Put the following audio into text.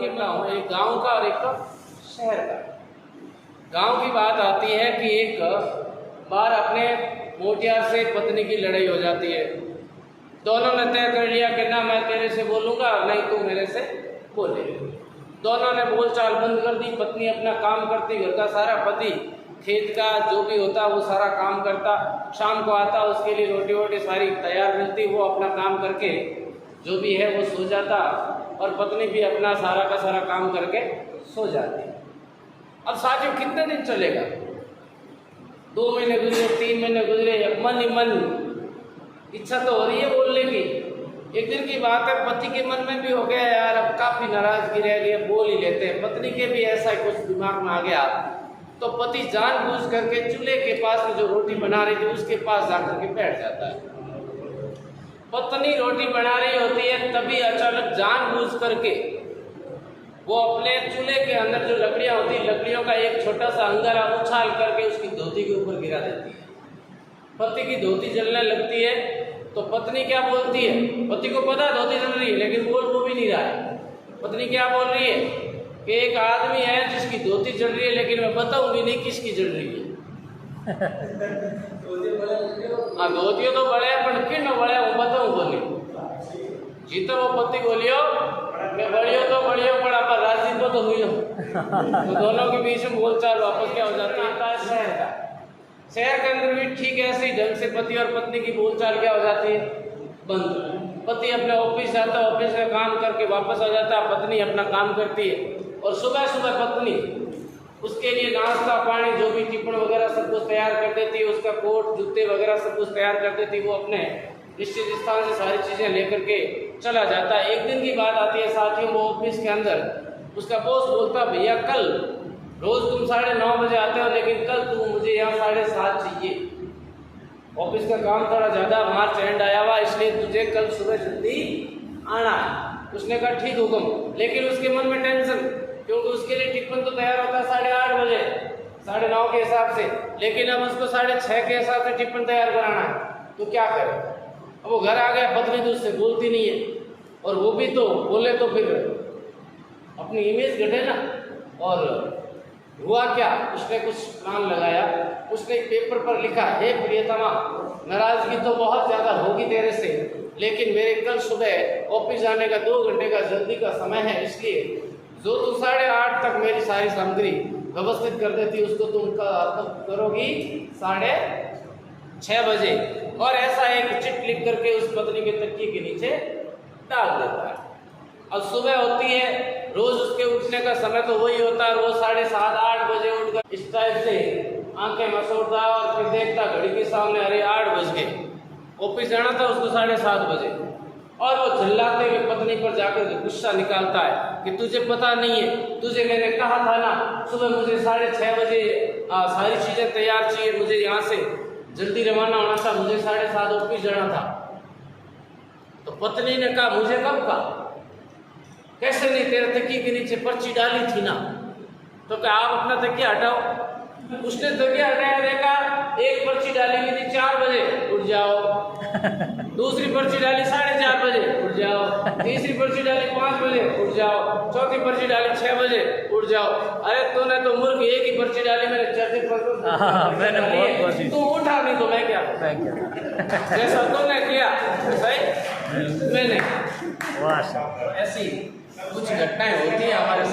करता हूँ, एक गांव का और एक शहर का। गांव की बात आती है कि एक बार अपने मोटियार से पत्नी की लड़ाई हो जाती है। दोनों ने तय कर लिया कि ना मैं तेरे से बोलूँगा नहीं तू मेरे से बोले। दोनों ने बोलचाल बंद कर दी। पत्नी अपना काम करती, घर का सारा, पति खेत का जो भी होता वो सारा काम करता। शाम को आता, उसके लिए रोटी वोटी सारी तैयार मिलती, वो अपना काम करके जो भी है वो सो जाता और पत्नी भी अपना सारा का सारा काम करके सो जाती। अब साथियों कितने दिन चलेगा? 2 महीने गुजरे, 3 महीने गुजरे, मन ही मन इच्छा तो हो रही है बोलने की। एक दिन की बात है, पति के मन में भी हो गया यार अब काफ़ी नाराजगी रह गई, बोल ही लेते हैं। पत्नी के भी ऐसा कुछ दिमाग में आ गया तो पति जानबूझ करके चूल्हे के पास में जो रोटी बना रही थी उसके पास जाकर के बैठ जाता है। पत्नी रोटी बना रही होती है, तभी अचानक जानबूझ करके वो अपने चूल्हे के अंदर जो लकड़ियां होती है, लकड़ियों का एक छोटा सा अंगारा उछाल करके उसकी धोती के ऊपर गिरा देती है। पति की धोती जलने लगती है तो पत्नी क्या बोलती है? पति को पता है धोती जल रही है लेकिन बोल वो भी नहीं रहा है। पत्नी क्या बोल रही है कि एक आदमी है जिसकी धोती जल रही है लेकिन मैं बताऊंगी नहीं किसकी जल रही है। हाँ धोतियों तो बड़े पर किन बड़े वो बताऊँ बोली जीतो वो पति बोलियो मैं बढ़ियो तो बढ़ियो पर आप राजी तो हुई हो। तो दोनों के बीच में बोलचाल वापस क्या हो जाती है? शहर के अंदर भी ठीक ऐसे ही ढंग से पति और पत्नी की बोलचाल क्या हो जाती है? बंद। पति अपने ऑफिस जाता है, ऑफिस का काम करके वापस आ जाता है, पत्नी अपना काम करती है और सुबह सुबह पत्नी उसके लिए नाश्ता पानी जो भी टिफिन वगैरह सब कुछ तैयार कर देती है, उसका कोट जूते वगैरह सब कुछ तैयार कर देती है। वो अपने निश्चित स्थान से सारी चीज़ें लेकर के चला जाता है। एक दिन की बात आती है साथियों, वो ऑफिस के अंदर उसका बॉस बोलता भैया कल रोज तुम 9:30 बजे आते हो लेकिन कल तुम मुझे यहाँ 7:30 चाहिए। ऑफिस का काम थोड़ा ज़्यादा मार्च एंड आया हुआ इसलिए तुझे कल सुबह जल्दी आना है। उसने कहा ठीक हुक्म, लेकिन उसके मन में टेंशन क्योंकि उसके लिए टिफिन तो तैयार होता है 8:30 बजे 9:30 के हिसाब से, लेकिन अब उसको 6:30 के हिसाब से टिफिन तैयार कराना है तो क्या करे? अब वो घर आ गया, पत्नी तो उससे बोलती नहीं है और वो भी तो बोले तो फिर अपनी इमेज घटे ना। और हुआ क्या, उसने कुछ प्लान लगाया। उसने एक पेपर पर लिखा, हे प्रियतमा नाराजगी तो बहुत ज़्यादा होगी तेरे से लेकिन मेरे कल सुबह ऑफिस जाने का 2 घंटे का जल्दी का समय है, इसलिए जो तुम 8:30 तक मेरी सारी सामग्री व्यवस्थित कर देती उसको तुम करोगी 6:30 बजे। और ऐसा एक चिट लिख करके उस पत्नी के तकिए के नीचे डाल देता है। अब सुबह होती है, रोज उसके उठने का समय तो वही होता है, रोज 7:30-8 बजे उठकर इस टाइप से आंखें मसोड़ता और फिर देखता घड़ी के सामने, अरे 8 बज गए। ऑफिस जाना था उसको 7:30 बजे और वो चिल्लाते हुए पत्नी पर जाकर के गुस्सा निकालता है कि तुझे पता नहीं है, तुझे मैंने कहा था ना सुबह मुझे 6:30 बजे सारी चीज़ें तैयार चाहिए, मुझे यहाँ से जल्दी रवाना होना था, मुझे 7:30 ऑफिस जाना था। तो पत्नी ने कहा मुझे कब कहा? कैसे नहीं, तेरे तकिए के नीचे पर्ची डाली थी ना। तो क्या आप अपना तकिया हटाओ। उसने तकिया हटाया, देखा एक पर्ची डाली हुई थी 4 बजे, उठ जाओ। दूसरी पर्ची डाली 4:30 बजे, उठ जाओ। तीसरी पर्ची डाली 5 बजे, उठ जाओ। चौथी पर्ची डाली 6 बजे, उठ जाओ। अरे तूने तो मूर्ख एक ही पर्ची डाली, मैंने 4 पर्ची तू उठा नहीं तो मैं क्या जैसा तूने किया सही मैंने। ऐसी कुछ घटनाएं होती है हमारे